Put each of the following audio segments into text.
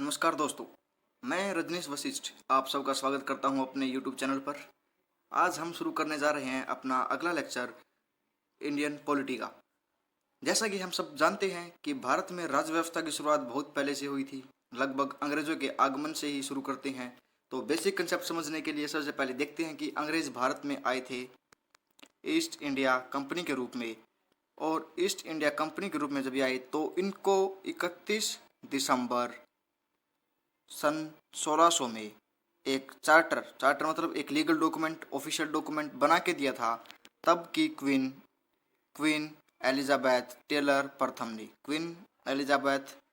नमस्कार दोस्तों, मैं रजनीश वशिष्ठ आप सबका स्वागत करता हूं अपने YouTube चैनल पर। आज हम शुरू करने जा रहे हैं अपना अगला लेक्चर इंडियन पॉलिटी का। जैसा कि हम सब जानते हैं कि भारत में राज्य व्यवस्था की शुरुआत बहुत पहले से हुई थी, लगभग अंग्रेजों के आगमन से ही शुरू करते हैं। तो बेसिक कंसेप्ट समझने के लिए सबसे पहले देखते हैं कि अंग्रेज भारत में आए थे ईस्ट इंडिया कंपनी के रूप में, और ईस्ट इंडिया कंपनी के रूप में जब आए तो इनको 31 दिसंबर सन 1600 में एक चार्टर मतलब एक लीगल डॉक्यूमेंट, ऑफिशियल डॉक्यूमेंट बना के दिया था। तब की क्वीन एलिजाबेथ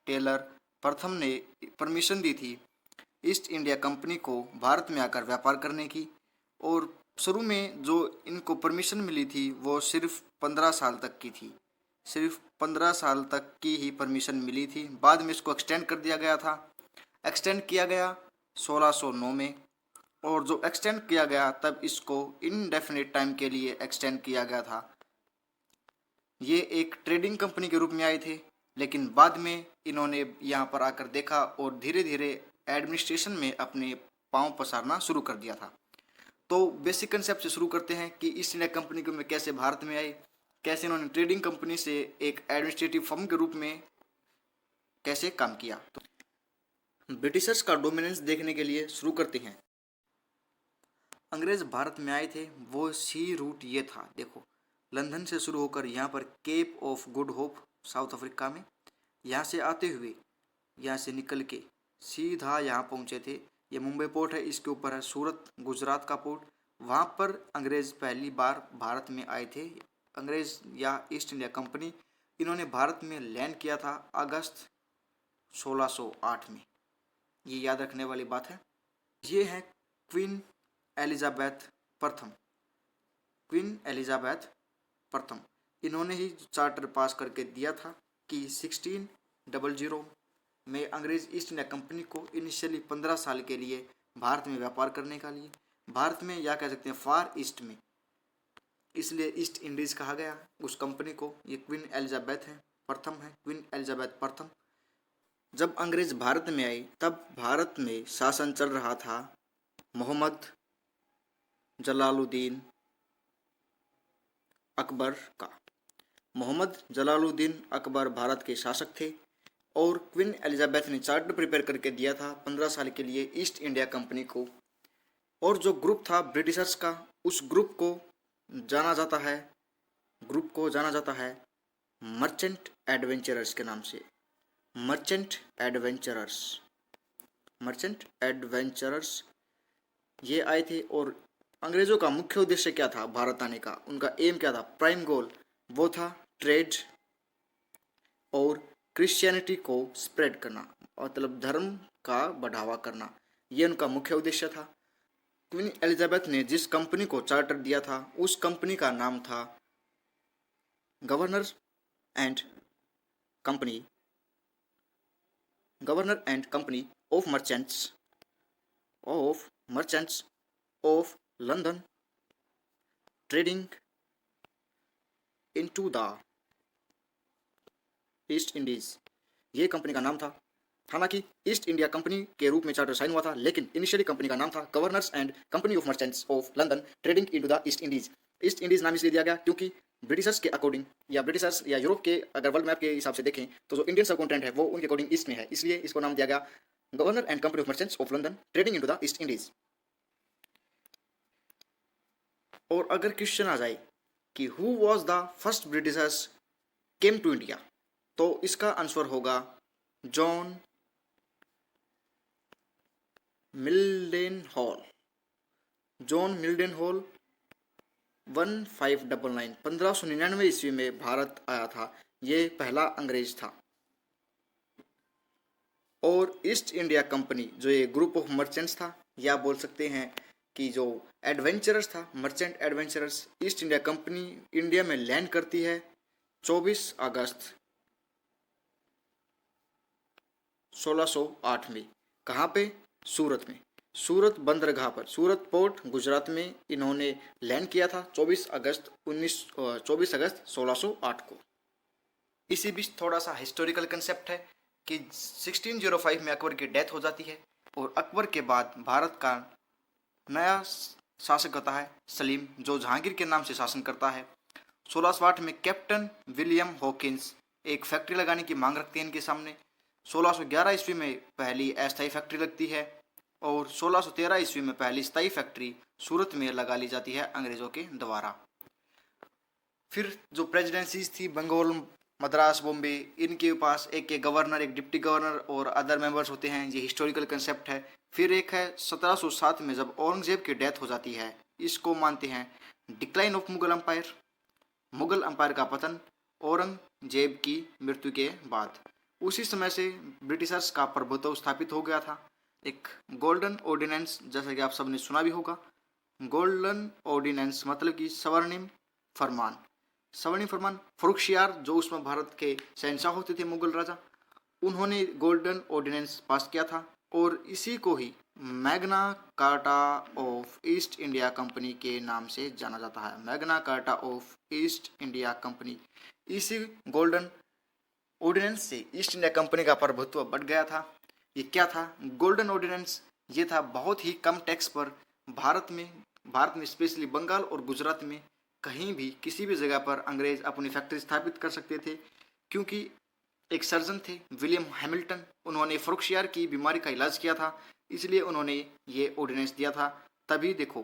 टेलर प्रथम ने परमिशन दी थी ईस्ट इंडिया कंपनी को भारत में आकर व्यापार करने की। और शुरू में जो इनको परमिशन मिली थी वो सिर्फ 15 साल तक की थी, सिर्फ 15 साल तक की ही परमिशन मिली थी। बाद में इसको एक्सटेंड कर दिया गया था, एक्सटेंड किया गया 1609 में। और जो एक्सटेंड किया गया तब इसको इनडेफिनिट टाइम के लिए एक्सटेंड किया गया था। ये एक ट्रेडिंग कंपनी के रूप में आए थे, लेकिन बाद में इन्होंने यहाँ पर आकर देखा और धीरे धीरे एडमिनिस्ट्रेशन में अपने पांव पसारना शुरू कर दिया था। तो बेसिक कंसेप्ट से शुरू करते हैं कि ईस्ट इंडिया कंपनी में कैसे भारत में आए, कैसे इन्होंने ट्रेडिंग कंपनी से एक एडमिनिस्ट्रेटिव फर्म के रूप में कैसे काम किया। तो ब्रिटिशर्स का डोमिनेंस देखने के लिए शुरू करते हैं। अंग्रेज भारत में आए थे, वो सी रूट ये था, देखो लंदन से शुरू होकर यहाँ पर Cape of Good Hope South Africa में, यहाँ से आते हुए यहाँ से निकल के सीधा यहाँ पहुँचे थे। ये मुंबई पोर्ट है, इसके ऊपर है सूरत गुजरात का पोर्ट। वहाँ पर अंग्रेज पहली बार भारत में आए थे। अंग्रेज या ईस्ट इंडिया कंपनी इन्होंने भारत में लैंड किया था अगस्त 1608 में, ये याद रखने वाली बात है। ये है क्वीन एलिजाबेथ प्रथम। इन्होंने ही चार्टर पास करके दिया था कि 1600 में अंग्रेज ईस्ट इंडिया कंपनी को इनिशियली 15 साल के लिए भारत में व्यापार करने का लिए, भारत में या कह सकते हैं फार ईस्ट में, इसलिए ईस्ट इंडीज कहा गया उस कंपनी को। ये क्वीन एलिजाबेथ क्वीन एलिजाबेथ प्रथम। जब अंग्रेज भारत में आए तब भारत में शासन चल रहा था मोहम्मद जलालुद्दीन अकबर का। मोहम्मद जलालुद्दीन अकबर भारत के शासक थे और क्वीन एलिजाबेथ ने चार्टर प्रिपेयर करके दिया था 15 साल के लिए ईस्ट इंडिया कंपनी को। और जो ग्रुप था ब्रिटिशर्स का, उस ग्रुप को जाना जाता है मर्चेंट एडवेंचरर्स के नाम से। मर्चेंट एडवेंचरर्स ये आए थे। और अंग्रेजों का मुख्य उद्देश्य क्या था भारत आने का, उनका एम क्या था, प्राइम गोल वो था ट्रेड और क्रिश्चियनिटी को स्प्रेड करना, मतलब धर्म का बढ़ावा करना, ये उनका मुख्य उद्देश्य था। क्वीन एलिजाबेथ ने जिस कंपनी को चार्टर दिया था उस कंपनी का नाम था governor and company of merchants of London trading into the East Indies, ये कंपनी का नाम था। हालांकि ईस्ट इंडिया कंपनी के रूप में चार्टर साइन हुआ था, लेकिन इनिशियली कंपनी का नाम था governors and company of merchants of London trading into the East Indies. East Indies नाम इसलिए दिया गया क्योंकि ब्रिटिशर्स के अकॉर्डिंग, या ब्रिटिशर्स या यूरोप के अगर वर्ल्ड मैप के हिसाब से देखें तो जो इंडियन सब कॉन्टिनेंट है वो उनके अकॉर्डिंग ईस्ट में है, इसलिए इसको नाम दिया गया governor and company of merchants of London trading into the East Indies. और अगर क्वेश्चन आ जाए कि who was the first Britishers came to India, तो इसका आंसर होगा जॉन मिल्डन हॉल। 1599 ईस्वी में भारत आया था, ये पहला अंग्रेज था। और ईस्ट इंडिया कंपनी जो ये ग्रुप ऑफ मर्चेंट्स था, या बोल सकते हैं कि जो एडवेंचरर्स था, merchant adventurers, east India company India में लैंड करती है 24 अगस्त 1608 में। कहाँ पे? सूरत में, सूरत बंदरगाह पर, सूरत पोर्ट गुजरात में इन्होंने लैंड किया था 24 अगस्त 1608 को। इसी बीच थोड़ा सा हिस्टोरिकल कंसेप्ट है कि 1605 में अकबर की डेथ हो जाती है और अकबर के बाद भारत का नया शासक होता है सलीम, जो जहांगीर के नाम से शासन करता है। 1608 में कैप्टन विलियम हॉकिंस एक फैक्ट्री लगाने की मांग रखते हैं इनके सामने। 1611 ईस्वी में पहली अस्थायी फैक्ट्री लगती है और 1613 ईस्वी में पहली स्थायी फैक्ट्री सूरत में लगा ली जाती है अंग्रेजों के द्वारा। फिर जो प्रेसिडेंसीज थी बंगाल, मद्रास, बॉम्बे, इनके पास एक गवर्नर, एक डिप्टी गवर्नर और अदर मेंबर्स होते हैं। ये हिस्टोरिकल कंसेप्ट है। फिर एक है 1707 में जब औरंगजेब की डेथ हो जाती है, इसको मानते हैं decline of Mughal empire, Mughal empire का पतन औरंगजेब की मृत्यु के बाद। उसी समय से ब्रिटिशर्स का प्रभुत्व स्थापित हो गया था। एक गोल्डन ऑर्डिनेंस, जैसा कि आप सबने सुना भी होगा। गोल्डन ऑर्डिनेंस मतलब कि स्वर्णिम फरमान। स्वर्णिम फरमान फर्रुखशियार, जो उसमें भारत के शहंशाह होते थे मुगल राजा, उन्होंने गोल्डन ऑर्डिनेंस पास किया था और इसी को ही Magna Carta of East India Company के नाम से जाना जाता है। Magna Carta of East India Company. इसी गोल्डन ऑर्डिनेंस से ईस्ट इंडिया कंपनी का प्रभुत्व बढ़ गया था। ये क्या था गोल्डन ऑर्डिनेंस? ये था बहुत ही कम टैक्स पर भारत में स्पेशली बंगाल और गुजरात में कहीं भी किसी भी जगह पर अंग्रेज अपनी फैक्ट्री स्थापित कर सकते थे, क्योंकि एक सर्जन थे विलियम हैमिल्टन, उन्होंने फर्रुखशियार की बीमारी का इलाज किया था, इसलिए उन्होंने ये ऑर्डिनेंस दिया था। तभी देखो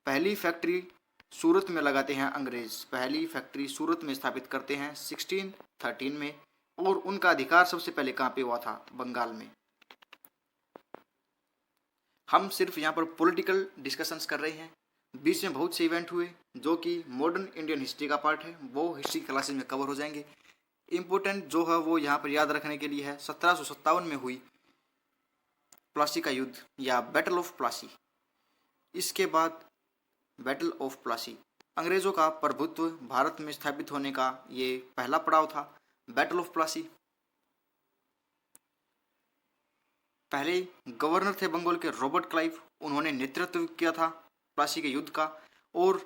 पहली फैक्ट्री सूरत में लगाते हैं अंग्रेज, पहली फैक्ट्री सूरत में स्थापित करते हैं 1613 में, और उनका अधिकार सबसे पहले कहाँ पे हुआ था? बंगाल में। हम सिर्फ यहाँ पर पॉलिटिकल डिस्कशंस कर रहे हैं। बीच में बहुत से इवेंट हुए जो कि मॉडर्न इंडियन हिस्ट्री का पार्ट है, वो हिस्ट्री क्लासेस में कवर हो जाएंगे। इम्पोर्टेंट जो है वो यहाँ पर याद रखने के लिए है 1757 में हुई प्लासी का युद्ध या बैटल ऑफ प्लासी। इसके बाद बैटल ऑफ प्लासी अंग्रेजों का प्रभुत्व भारत में स्थापित होने का ये पहला पड़ाव था। बैटल ऑफ प्लासी, पहले गवर्नर थे बंगाल के रॉबर्ट क्लाइव, उन्होंने नेतृत्व किया था प्लासी के युद्ध का। और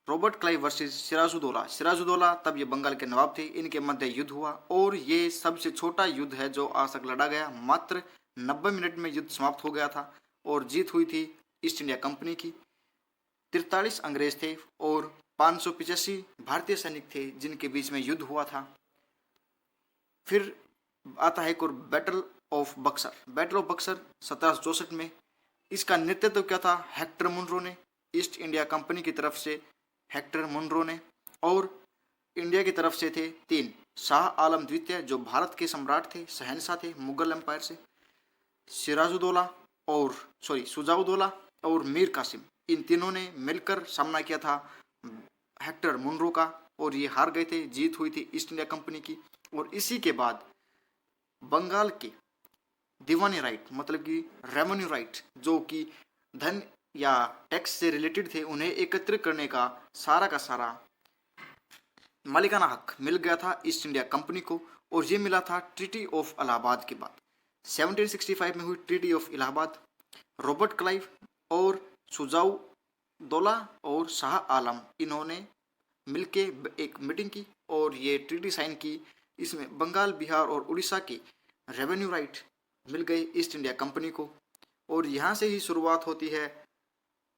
Robert Clive versus Sirajuddaula, Sirajuddaula तब ये बंगाल के नवाब थे, इनके मध्य युद्ध हुआ और ये सबसे छोटा युद्ध है जो आज तक लड़ा गया। मात्र 90 मिनट में युद्ध समाप्त हो गया था और जीत हुई थी ईस्ट इंडिया कंपनी की। 43 अंग्रेज थे और 585 भारतीय सैनिक थे जिनके बीच में युद्ध हुआ था। फिर आता है एक और battle of Buxar. Battle of Buxar 1764 में, इसका नेतृत्व क्या था? हेक्टर मुनरो ने, ईस्ट इंडिया कंपनी की तरफ से हेक्टर मुनरो ने, और इंडिया की तरफ से थे 3, शाह आलम द्वितीय जो भारत के सम्राट थे, शहंशाह थे मुगल एम्पायर से, सुजाउद्दौला और मीर कासिम, इन तीनों ने मिलकर सामना किया था हेक्टर मुनरो का और ये हार गए थे। जीत हुई थी ईस्ट इंडिया कंपनी की। और इसी के बाद बंगाल के दीवानी राइट मतलब कि रेवेन्यू राइट, जो कि धन या टैक्स से रिलेटेड थे, उन्हें एकत्रित करने का सारा मालिकाना हक मिल गया था ईस्ट इंडिया कंपनी को, और ये मिला था ट्रीटी ऑफ इलाहाबाद के बाद। 1765 में हुई treaty of Allahabad. Robert Clive और सुजाउद्दौला और शाह आलम, इन्होंने मिलके एक मीटिंग की और ये ट्रीटी साइन की। इसमें बंगाल, बिहार और उड़ीसा के रेवेन्यू राइट मिल गए ईस्ट इंडिया कंपनी को, और यहाँ से ही शुरुआत होती है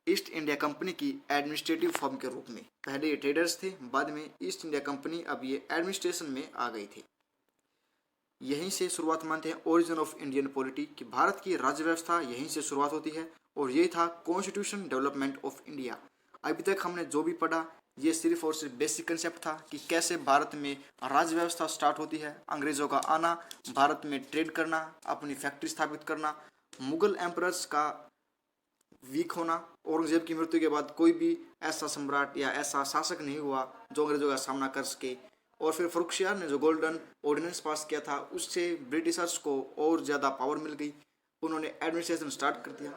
ईस्ट इंडिया कंपनी की एडमिनिस्ट्रेटिव फॉर्म के रूप में। पहले ये ट्रेडर्स थे, बाद में ईस्ट इंडिया कंपनी, अब ये एडमिनिस्ट्रेशन में आ गई थी। यहीं से शुरुआत मानते हैं ओरिजिन ऑफ इंडियन पॉलिटी, कि भारत की राज्य व्यवस्था यहीं से शुरुआत होती है, और यही था कॉन्स्टिट्यूशन डेवलपमेंट ऑफ इंडिया। अभी तक हमने जो भी पढ़ा ये सिर्फ और सिर्फ बेसिक कंसेप्ट था कि कैसे भारत में राज्य व्यवस्था स्टार्ट होती है, अंग्रेजों का आना, भारत में ट्रेड करना, अपनी फैक्ट्री स्थापित करना, मुगल एम्परर्स का वीक होना, औरंगजेब की मृत्यु के बाद कोई भी ऐसा सम्राट या ऐसा शासक नहीं हुआ जो अंग्रेजों का सामना कर सके, और फिर फर्रुखशियार ने जो गोल्डन ऑर्डिनेंस पास किया था उससे ब्रिटिशर्स को और ज़्यादा पावर मिल गई, उन्होंने एडमिनिस्ट्रेशन स्टार्ट कर दिया।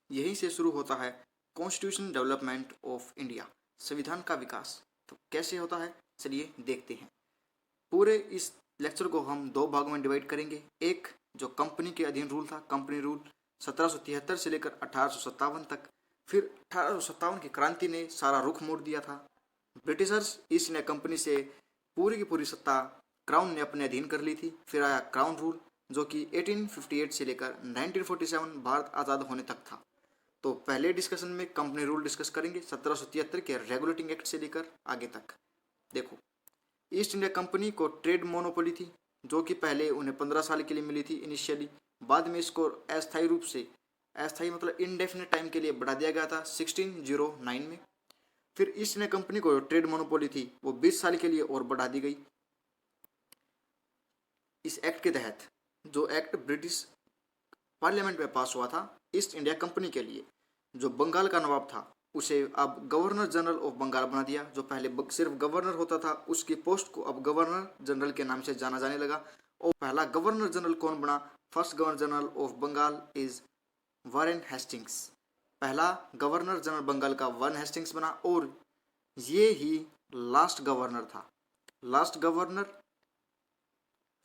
यहीं से शुरू होता है कॉन्स्टिट्यूशन डेवलपमेंट ऑफ इंडिया, संविधान का विकास। तो कैसे होता है चलिए देखते हैं। पूरे इस लेक्चर को हम 2 भागों में डिवाइड करेंगे। एक जो कंपनी के अधीन रूल था, कंपनी रूल 1773 से लेकर 1857 तक। फिर 1857 की क्रांति ने सारा रुख मोड़ दिया था। ब्रिटिशर्स ईस्ट इंडिया कंपनी से पूरी की पूरी सत्ता क्राउन ने अपने अधीन कर ली थी। फिर आया क्राउन रूल, जो कि 1858 से लेकर 1947 भारत आज़ाद होने तक था। तो पहले डिस्कशन में कंपनी रूल डिस्कस करेंगे 1773 के रेगुलेटिंग एक्ट से लेकर आगे तक। देखो, ईस्ट इंडिया कंपनी को ट्रेड मोनोपोली थी, जो कि पहले उन्हें 15 साल के लिए मिली थी इनिशियली। बाद में इसको अस्थायी रूप से, अस्थायी मतलब इनडेफिनेट टाइम के लिए बढ़ा दिया गया था 1609 में। फिर ईस्ट इंडिया कंपनी को ट्रेड मोनोपोली थी वो 20 साल के लिए और बढ़ा दी गई। इस एक्ट के तहत, जो एक्ट ब्रिटिश पार्लियामेंट में पास हुआ था ईस्ट इंडिया कंपनी के लिए, जो बंगाल का नवाब था उसे अब गवर्नर जनरल ऑफ बंगाल बना दिया। जो पहले सिर्फ गवर्नर होता था, उसकी पोस्ट को अब गवर्नर जनरल के नाम से जाना जाने लगा। और पहला गवर्नर जनरल कौन बना? First governor general of Bengal is Warren Hastings. पहला गवर्नर जनरल बंगाल का वारेन हेस्टिंग्स बना, और ये ही लास्ट गवर्नर था। Last governor,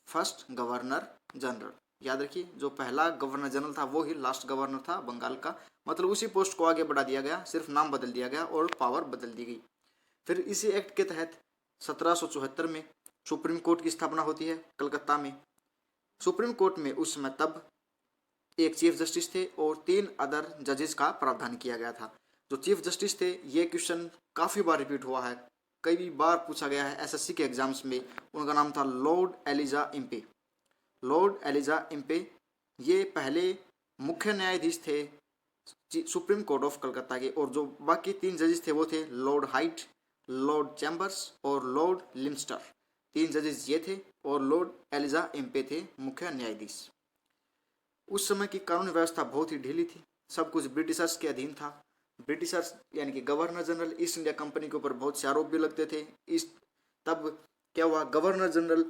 first governor general, याद रखिए, जो पहला गवर्नर जनरल था वो ही लास्ट गवर्नर था बंगाल का। मतलब उसी पोस्ट को आगे बढ़ा दिया गया, सिर्फ नाम बदल दिया गया और पावर बदल दी गई। फिर इसी एक्ट के तहत 1774 में सुप्रीम कोर्ट की स्थापना होती है कलकत्ता में। सुप्रीम कोर्ट में उस समय तब एक चीफ जस्टिस थे और 3 अदर जजेस का प्रावधान किया गया था। जो चीफ जस्टिस थे, ये क्वेश्चन काफ़ी बार रिपीट हुआ है, कई बार पूछा गया है एसएससी के एग्जाम्स में। उनका नाम था lord Elijah Impey. Lord Elijah Impey ये पहले मुख्य न्यायाधीश थे सुप्रीम कोर्ट ऑफ कलकत्ता के, और जो बाकी 3 जजेस थे वो थे लॉर्ड हाइट, लॉर्ड चैम्बर्स और लॉर्ड लिमस्टर। 3 जजेस ये थे और लॉर्ड एलिजा इम्पे थे मुख्य न्यायाधीश। उस समय की कानूनी व्यवस्था बहुत ही ढीली थी, सब कुछ ब्रिटिशर्स के अधीन था। ब्रिटिशर्स यानी कि governor general east India Company के ऊपर बहुत से आरोप भी लगते थे। तब क्या हुआ, गवर्नर जनरल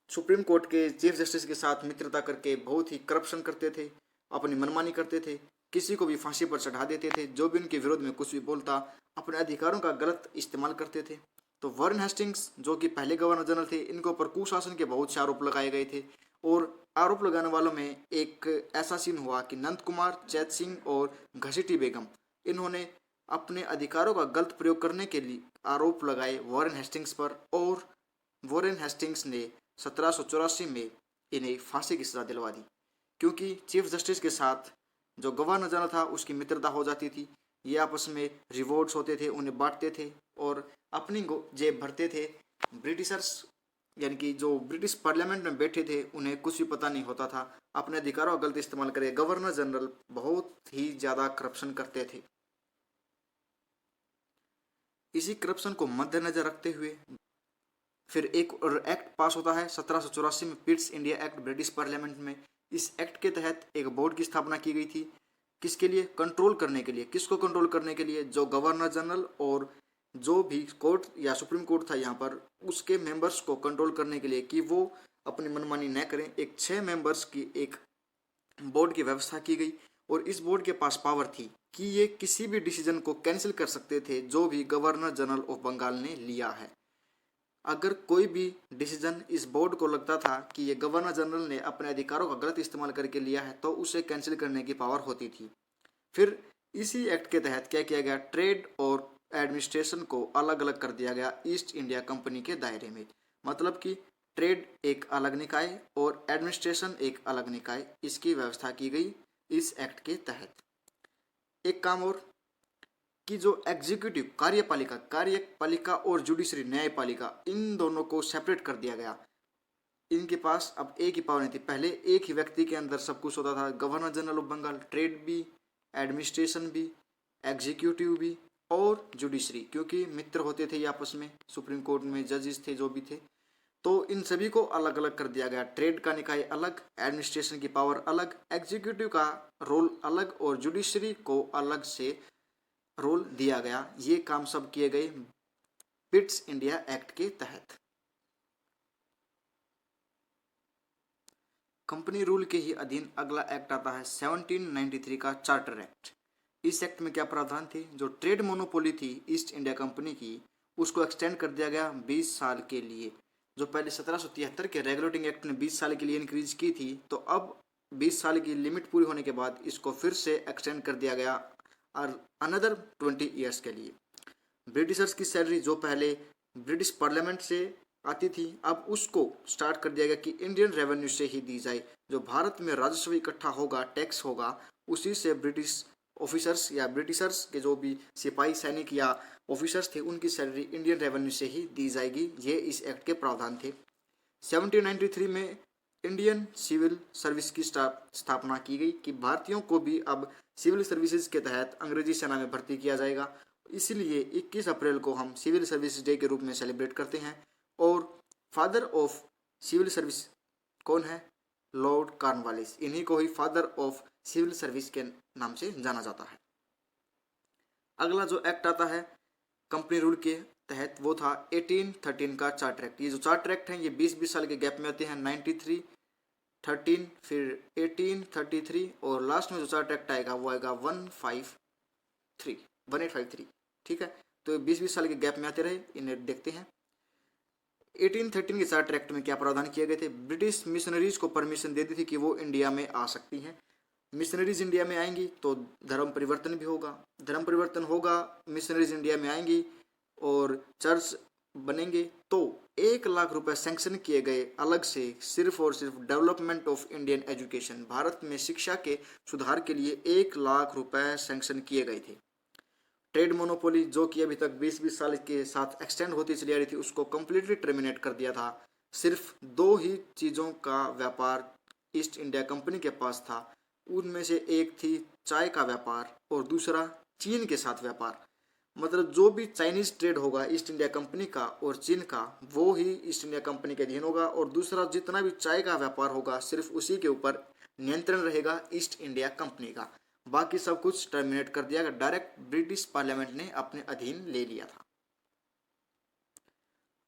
सुप्रीम कोर्ट के चीफ जस्टिस के साथ मित्रता करके बहुत ही करप्शन करते थे, अपनी मनमानी करते थे, किसी को भी फांसी पर चढ़ा देते थे, जो भी उनके विरोध में कुछ भी बोलता, अपने अधिकारों का गलत इस्तेमाल करते थे। तो वारेन हेस्टिंग्स, जो कि पहले गवर्नर जनरल थे, इनके ऊपर कुशासन के बहुत से आरोप लगाए गए थे। और आरोप लगाने वालों में एक ऐसा सीन हुआ कि नंद कुमार, चैत सिंह और घसीटी बेगम, इन्होंने अपने अधिकारों का गलत प्रयोग करने के लिए आरोप लगाए वारेन हेस्टिंग्स पर, और वारेन हेस्टिंग्स ने 1784 में इन्हें फांसी की सजा दिलवा दी, क्योंकि चीफ जस्टिस के साथ जो गवर्नर जनरल था उसकी मित्रता हो जाती थी। ये आपस में रिवॉर्ड्स होते थे, उन्हें बांटते थे और अपनी जेब भरते थे। ब्रिटिशर्स यानी कि जो ब्रिटिश पार्लियामेंट में बैठे थे उन्हें कुछ भी पता नहीं होता था, अपने अधिकारों का गलत इस्तेमाल करके गवर्नर जनरल बहुत ही ज़्यादा करप्शन करते थे। इसी करप्शन को मद्देनजर रखते हुए फिर एक और एक्ट पास होता है 1784 में, Pitt's India act, British parliament में। इस एक्ट के तहत एक बोर्ड की स्थापना की गई थी, किसके लिए? कंट्रोल करने के लिए। किसको कंट्रोल करने के लिए? जो गवर्नर जनरल और जो भी कोर्ट या सुप्रीम कोर्ट था यहाँ पर, उसके मेंबर्स को कंट्रोल करने के लिए कि वो अपनी मनमानी न करें। एक 6 मेंबर्स की एक बोर्ड की व्यवस्था की गई, और इस बोर्ड के पास पावर थी कि ये किसी भी डिसीजन को कैंसिल कर सकते थे जो भी गवर्नर जनरल ऑफ बंगाल ने लिया है। अगर कोई भी डिसीजन इस बोर्ड को लगता था कि ये गवर्नर जनरल ने अपने अधिकारों का गलत इस्तेमाल करके लिया है, तो उसे कैंसिल करने की पावर होती थी। फिर इसी एक्ट के तहत क्या किया गया, ट्रेड और एडमिनिस्ट्रेशन को अलग अलग कर दिया गया ईस्ट इंडिया कंपनी के दायरे में। मतलब कि ट्रेड एक अलग निकाय और एडमिनिस्ट्रेशन एक अलग निकाय, इसकी व्यवस्था की गई इस एक्ट के तहत। एक काम और कि जो एग्जीक्यूटिव कार्यपालिका और जुडिशरी न्यायपालिका, इन दोनों को सेपरेट कर दिया गया। इनके पास अब एक ही पावर नहीं थी। पहले एक ही व्यक्ति के अंदर सब कुछ होता था, governor general of Bengal, trade भी, एडमिनिस्ट्रेशन भी, एग्जीक्यूटिव भी और जुडिशरी, क्योंकि मित्र होते थे ये आपस में, सुप्रीम कोर्ट में जजेस थे जो भी थे। तो इन सभी को अलग अलग कर दिया गया। ट्रेड का निकाय अलग, एडमिनिस्ट्रेशन की पावर अलग, एग्जीक्यूटिव का रोल अलग और जुडिशरी को अलग से रोल दिया गया। ये काम सब किए गए पिट्स इंडिया एक्ट के तहत। कंपनी रूल के ही अधीन अगला एक्ट आता है 1793 का चार्टर एक्ट। इस एक्ट में क्या प्रावधान थे, जो ट्रेड मोनोपोली थी ईस्ट इंडिया कंपनी की, उसको एक्सटेंड कर दिया गया 20 साल के लिए। जो पहले 1773 के रेगुलेटिंग एक्ट ने 20 साल के लिए इंक्रीज की थी, तो अब 20 साल की लिमिट पूरी होने के बाद इसको फिर से एक्सटेंड कर दिया गया और अनदर 20 ईयर्स के लिए। ब्रिटिशर्स की सैलरी जो पहले ब्रिटिश पार्लियामेंट से आती थी, अब उसको स्टार्ट कर दिया गया कि इंडियन रेवेन्यू से ही दी जाए। जो भारत में राजस्व इकट्ठा होगा, टैक्स होगा, उसी से ब्रिटिश ऑफिसर्स या ब्रिटिशर्स के जो भी सिपाही सैनिक या ऑफिसर्स थे उनकी सैलरी इंडियन रेवेन्यू से ही दी जाएगी। ये इस एक्ट के प्रावधान थे। 1793 में इंडियन सिविल सर्विस की स्थापना की गई कि भारतीयों को भी अब सिविल सर्विसेज के तहत अंग्रेजी सेना में भर्ती किया जाएगा। इसलिए 21 अप्रैल को हम सिविल सर्विस डे के रूप में सेलिब्रेट करते हैं। और फादर ऑफ सिविल सर्विस कौन है? Lord Cornwallis. इन्हीं को ही फादर ऑफ सिविल सर्विस के नाम से जाना जाता है। अगला जो एक्ट आता है कंपनी रूल के तहत वो था 1813 का चार्टर एक्ट। ये जो चार्टर एक्ट है ये 20-20 साल के गैप में आते हैं। 93, 13, फिर 1833 और लास्ट में जो चार्टर एक्ट आएगा वो आएगा 1853। ठीक है, तो 20-20 साल के गैप में आते रहे, इन्हें देखते हैं। 1813 के चार्टर एक्ट में क्या प्रावधान किए गए थे? ब्रिटिश मिशनरीज को परमिशन दे दी थी कि वो इंडिया में आ सकती हैं। मिशनरीज इंडिया में आएंगी तो धर्म परिवर्तन भी होगा, धर्म परिवर्तन होगा, मिशनरीज इंडिया में आएंगी और चर्च बनेंगे। तो 1 लाख रुपए सैंक्शन किए गए अलग से, सिर्फ और सिर्फ development of Indian education, Bharat में शिक्षा के सुधार के लिए 1 लाख रुपए सैंक्शन किए गए थे। ट्रेड मोनोपोली जो कि अभी तक 20-20 साल के साथ एक्सटेंड होती चली आ रही थी, उसको कम्प्लीटली टर्मिनेट कर दिया था। सिर्फ 2 ही चीज़ों का व्यापार ईस्ट इंडिया कंपनी के पास था, उनमें से एक थी चाय का व्यापार और दूसरा चीन के साथ व्यापार। मतलब जो भी चाइनीज ट्रेड होगा ईस्ट इंडिया कंपनी का और चीन का, वो ही ईस्ट इंडिया कंपनी के अधीन होगा। और दूसरा जितना भी चाय का व्यापार होगा सिर्फ उसी के ऊपर नियंत्रण रहेगा ईस्ट इंडिया कंपनी का। बाकी सब कुछ टर्मिनेट कर दिया गया, डायरेक्ट ब्रिटिश पार्लियामेंट ने अपने अधीन ले लिया था।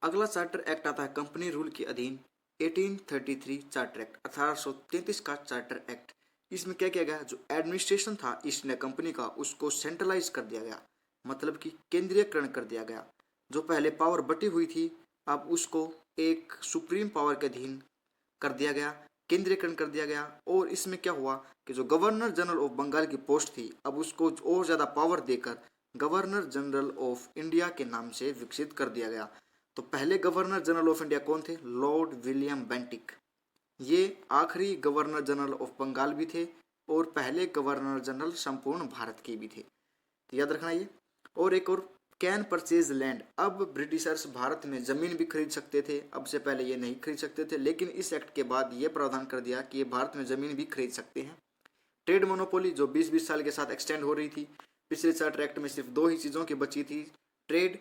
अगला चार्टर एक्ट आता है कंपनी रूल के अधीन 1833 चार्टर एक्ट, 1833 का चार्टर एक्ट। इसमें क्या किया गया? जो एडमिनिस्ट्रेशन था ईस्ट इंडिया कंपनी का उसको सेंट्रलाइज कर दिया गया, मतलब कि केंद्रीयकरण कर दिया गया। जो पहले पावर बटी हुई थी अब उसको एक सुप्रीम पावर के अधीन कर दिया गया, केंद्रीयकरण कर दिया गया। और इसमें क्या हुआ कि जो गवर्नर जनरल ऑफ बंगाल की पोस्ट थी अब उसको और ज़्यादा पावर देकर गवर्नर जनरल ऑफ इंडिया के नाम से विकसित कर दिया गया। तो पहले गवर्नर जनरल ऑफ इंडिया कौन थे? Lord William Bentinck. ये आखिरी गवर्नर जनरल ऑफ बंगाल भी थे और पहले गवर्नर जनरल संपूर्ण भारत के भी थे, तो याद रखना ये। और एक और कैन परचेज लैंड, अब ब्रिटिशर्स भारत में ज़मीन भी खरीद सकते थे, अब से पहले ये नहीं खरीद सकते थे, लेकिन इस एक्ट के बाद ये प्रावधान कर दिया कि ये भारत में ज़मीन भी खरीद सकते हैं। ट्रेड मोनोपोली जो 20-20 साल के साथ एक्सटेंड हो रही थी, पिछले चार्टर एक्ट में सिर्फ 2 ही चीज़ों की बची थी, ट्रेड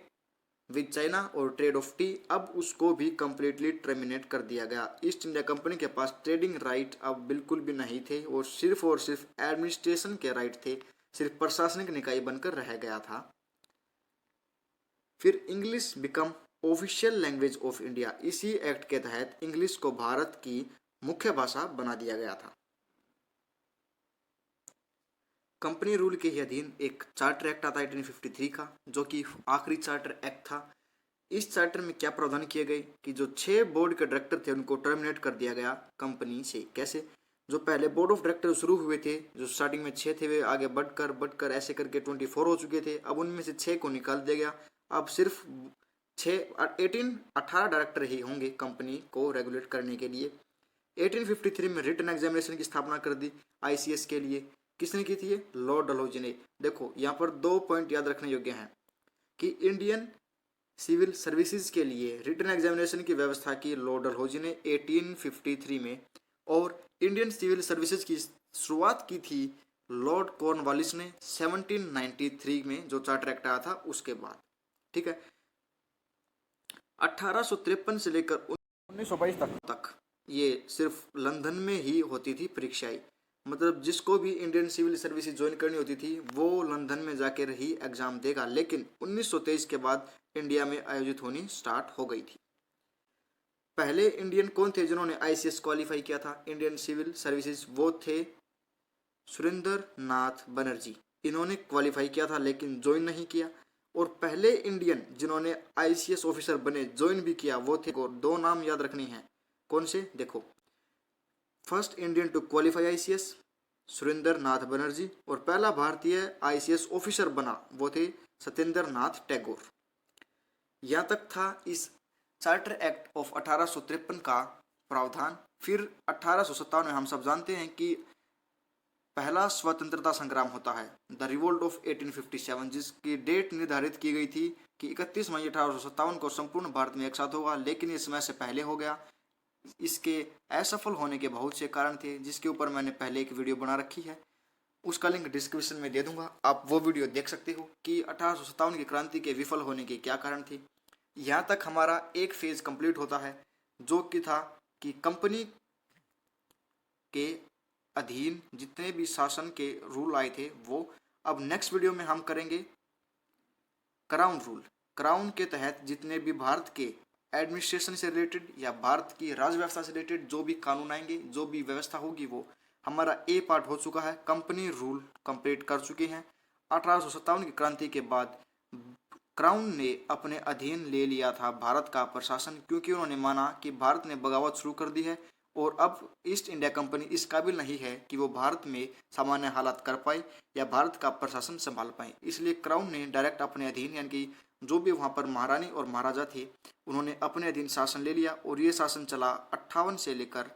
विद चाइना और ट्रेड ऑफ टी, अब उसको भी कम्प्लीटली टर्मिनेट कर दिया गया। ईस्ट इंडिया कंपनी के पास ट्रेडिंग राइट अब बिल्कुल भी नहीं थे और सिर्फ एडमिनिस्ट्रेशन के राइट थे, सिर्फ प्रशासनिक निकाय बनकर रह गया था। फिर English become official language of India, इसी एक्ट के तहत इंग्लिश को भारत की मुख्य भाषा बना दिया गया था। कंपनी रूल के ही अधीन एक चार्टर एक्ट आता है 1853 का, जो कि आखिरी चार्टर एक्ट था। इस चार्टर में क्या प्रावधान किए गए कि जो 6 बोर्ड के डायरेक्टर थे उनको टर्मिनेट कर दिया गया कंपनी से। कैसे? जो पहले बोर्ड ऑफ डायरेक्टर शुरू हुए थे, जो स्टार्टिंग में 6 थे, वे आगे बढ़कर ऐसे करके 24 हो चुके थे। अब उनमें से 6 को निकाल दिया गया, अब सिर्फ 18 डायरेक्टर ही होंगे कंपनी को रेगुलेट करने के लिए। 1853 में रिटन एग्जामिनेशन की स्थापना कर दी ICS के लिए। किसने की थी? लॉर्ड डलहौजी ने। देखो यहाँ पर 2 पॉइंट याद रखने योग्य हैं कि इंडियन सिविल सर्विसेज के लिए रिटन एग्जामिनेशन की व्यवस्था की लॉर्ड डलहौजी ने 1853 में, और इंडियन सिविल सर्विसेज की शुरुआत की थी लॉर्ड कॉर्नवालिस ने 1793 में, जो चार्टर एक्ट आया था उसके बाद। ठीक है, 1853 से लेकर 1922 तक ये सिर्फ लंदन में ही होती थी परीक्षाएं। मतलब जिसको भी इंडियन सिविल सर्विसेज ज्वाइन करनी होती थी वो लंदन में जाकर ही एग्जाम देगा, लेकिन 1923 के बाद इंडिया में आयोजित होनी स्टार्ट हो गई थी। पहले इंडियन कौन थे जिन्होंने ICS क्वालिफाई किया था इंडियन सिविल सर्विसेज? वो थे सुरेंद्र नाथ बनर्जी। इन्होंने क्वालिफाई किया था लेकिन ज्वाइन नहीं किया। और पहले इंडियन जिन्होंने ICS ऑफिसर बने, ज्वाइन भी किया, वो थे, 2 नाम याद रखने हैं। कौन से? देखो, first Indian to qualify ICS Surendra Nath Banerjee, और पहला भारतीय ICS ऑफिसर बना वो थे सत्येंद्र नाथ टैगोर। यहाँ तक था इस चार्टर एक्ट ऑफ 1853 का प्रावधान। फिर 1857 में हम सब जानते हैं कि पहला स्वतंत्रता संग्राम होता है, द रिवोल्ट ऑफ 1857, जिसकी डेट निर्धारित की गई थी कि 31 मई 1857 को संपूर्ण भारत में एक साथ होगा, लेकिन ये समय से पहले हो गया। इसके असफल होने के बहुत से कारण थे, जिसके ऊपर मैंने पहले एक वीडियो बना रखी है, उसका लिंक डिस्क्रिप्शन में दे दूंगा, आप वो वीडियो देख सकते हो कि 1857 की क्रांति के विफल होने के क्या कारण थे। यहाँ तक हमारा एक फेज कंप्लीट होता है, जो कि था कि कंपनी के अधीन जितने भी शासन के रूल आए थे वो। अब नेक्स्ट वीडियो में हम करेंगे क्राउन रूल। क्राउन के तहत जितने भी भारत के एडमिनिस्ट्रेशन से रिलेटेड या भारत की राज व्यवस्था से रिलेटेड जो भी कानून आएंगे, जो भी व्यवस्था होगी, वो हमारा ए पार्ट हो चुका है। कंपनी रूल कंप्लीट कर चुके हैं। 1857 की क्रांति के बाद क्राउन ने अपने अधीन ले लिया था भारत का प्रशासन, क्योंकि उन्होंने माना कि भारत ने बगावत शुरू कर दी है और अब ईस्ट इंडिया कंपनी इस काबिल नहीं है कि वो भारत में सामान्य हालात कर पाए या भारत का प्रशासन संभाल पाए। इसलिए क्राउन ने डायरेक्ट अपने अधीन, यानी कि जो भी वहाँ पर महारानी और महाराजा थे, उन्होंने अपने अधीन शासन ले लिया और ये शासन चला 58 से लेकर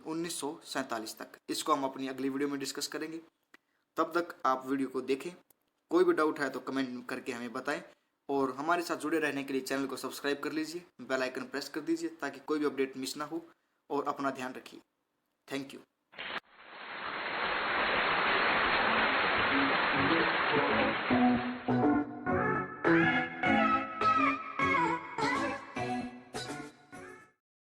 1947 तक। इसको हम अपनी अगली वीडियो में डिस्कस करेंगे। तब तक आप वीडियो को देखें। कोई भी डाउट है तो कमेंट करके हमें बताएं और हमारे साथ जुड़े रहने के लिए चैनल को सब्सक्राइब कर लीजिए, बेल आइकन प्रेस कर दीजिए ताकि कोई भी अपडेट मिस ना हो, और अपना ध्यान रखिए। Thank you.